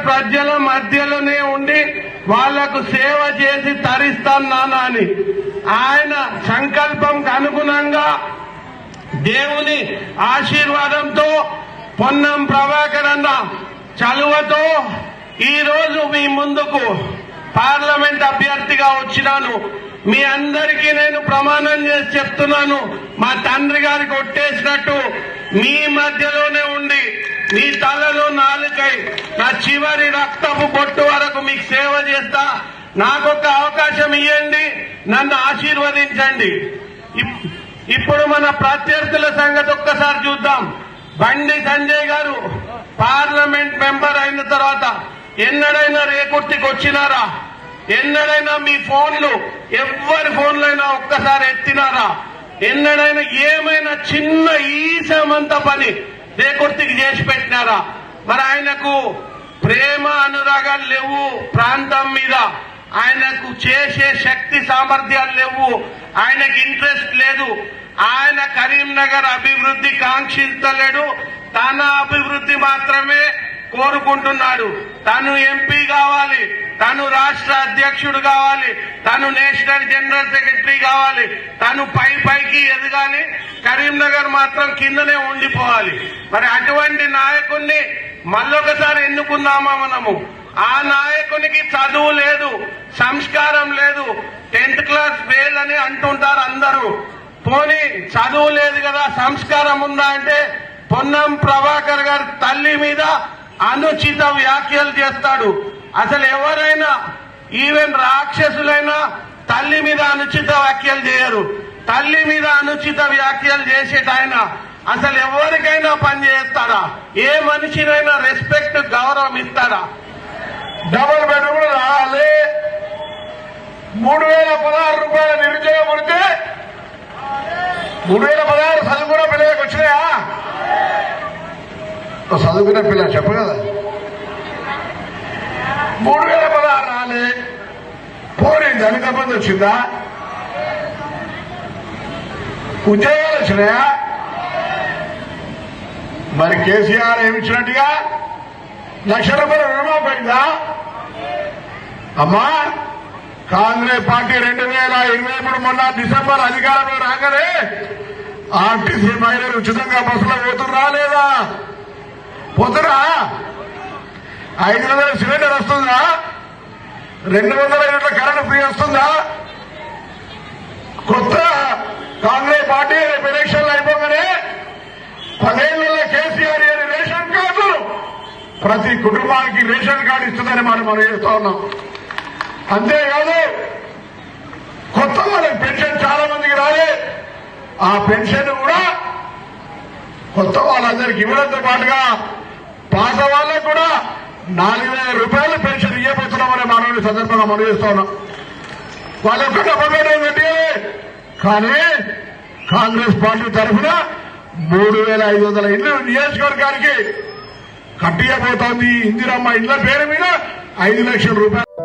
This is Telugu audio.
ప్రజల మధ్యలోనే ఉండి వాళ్లకు సేవ చేసి తరిస్తాను నాన్న అని ఆయన సంకల్పంకు అనుగుణంగా దేవుని ఆశీర్వాదంతో పొన్నం ప్రభాకర్ అన్న చలువతో ఈ రోజు మీ ముందుకు పార్లమెంట్ అభ్యర్థిగా వచ్చినాను. మీ అందరికీ నేను ప్రమాణం చేసి చెప్తున్నాను, మా తండ్రి గారికి ఒట్టేసినట్టు మీ మధ్యలోనే ఉండి మీ తలలో నాలుకై నా చివరి రక్తపు బొట్టు వరకు మీకు సేవ చేస్తా. నాకొక అవకాశం ఇవ్వండి, నన్ను ఆశీర్వదించండి. ఇప్పుడు మన ప్రత్యర్థుల సంగతి ఒక్కసారి చూద్దాం. బండి సంజయ్ గారు పార్లమెంట్ మెంబర్ అయిన తర్వాత ఎన్నడైనా రేకుర్తికి వచ్చినారా? ఎన్నడైనా మీ ఫోన్లు ఎవరి ఫోన్లైనా ఒక్కసారి ఎత్తినారా? ఎన్నడైనా ఏమైనా చిన్న ఈసమంత పని రేకుర్తికి చేసి పెట్టినారా? మరి ఆయనకు ప్రేమ అనురాగాలు లేవు, ప్రాంతం మీద ఆయనకు చేసే శక్తి సామర్థ్యాలు లేవు, ఆయనకు ఇంట్రెస్ట్ లేదు. ఆయన కరీంనగర్ అభివృద్ధి కాంక్షించలేడు, తన అభివృద్ధి మాత్రమే కోరుకుంటున్నాడు. తను ఎంపీ కావాలి, తను రాష్ట్ర అధ్యక్షుడు కావాలి, తను నేషనల్ జనరల్ సెక్రటరీ కావాలి, తను పైకి ఎదగాలి, కరీంనగర్ మాత్రం కిందనే ఉండిపోవాలి. మరి అటువంటి నాయకుణ్ణి మళ్ళొకసారి ఎన్నుకుందామా మనము? ఆ నాయకునికి చదువు లేదు, సంస్కారం లేదు, 10th క్లాస్ ఫెయిల్ అని అంటుంటారు అందరూ. పోనీ చదువు లేదు కదా, సంస్కారం ఉందా అంటే పొన్నం ప్రభాకర్ గారి తల్లి మీద అనుచిత వ్యాఖ్యలు చేస్తాడు. అసలు ఎవరైనా ఈవెన్ రాక్షసులైనా తల్లి మీద అనుచిత వ్యాఖ్యలు చేయరు. తల్లి మీద అనుచిత వ్యాఖ్యలు చేసేట ఆయన అసలు ఎవరికైనా పని చేస్తాడా? ఏ మనిషినైనా రెస్పెక్ట్ గౌరవం ఇస్తాడా? డబుల్ బెడ్రూమ్ రాలే, 3016 రూపాయల నిరుద్యోగం ఉంటే 3016 చదువుకున్న పిల్లలకు వచ్చినాయా? చదువుకున్న పిల్లలు చెప్పు కదా, 3016 రాలే. పోనీ దళిత బంధు వచ్చిందా? ఉద్యోగాలు వచ్చినాయా? మరి కేసీఆర్ ఏమిచ్చినట్టుగా 1,00,000 రూపాయల రుణమాఫీ అయిందా? అమ్మా, కాంగ్రెస్ పార్టీ 2023 మొన్న డిసెంబర్ అధికారంలో రాగానే ఆర్టీసీ మహిళలు ఉచితంగా బస్సులో పోతున్నా లేదా? పోతురా? 500 సిలిండర్ వస్తుందా? 200 యూనిట్ల కరెంట్ ఫ్రీ వస్తుందా? కొత్త కాంగ్రెస్ పార్టీ రేపు ఎలక్షన్లు అయిపోగానే 10 ఏళ్ల కేసీఆర్ గారి రేషన్ కార్డులు ప్రతి కుటుంబానికి రేషన్ కార్డు ఇస్తుందని మనం చేస్తా ఉన్నాం. అంతేకాదు కొత్త వాళ్ళకి పెన్షన్ చాలా మందికి రాలే, ఆ పెన్షన్ కూడా కొత్త వాళ్ళందరికీ ఇవ్వడంతో పాటుగా పాత వాళ్ళకు కూడా 4,000 రూపాయలు పెన్షన్ ఇవ్వబోతున్నామని మనం సందర్భంగా మనం చేస్తా ఉన్నాం. వాళ్ళొక్క డబ్బులు పెట్టాలి, కానీ కాంగ్రెస్ పార్టీ తరఫున 3,500 ఇళ్లు నియోజకవర్గానికి కట్టియబోతోంది. ఇందిరమ్మ ఇళ్ల పేరు మీద 5 లక్షల రూపాయలు.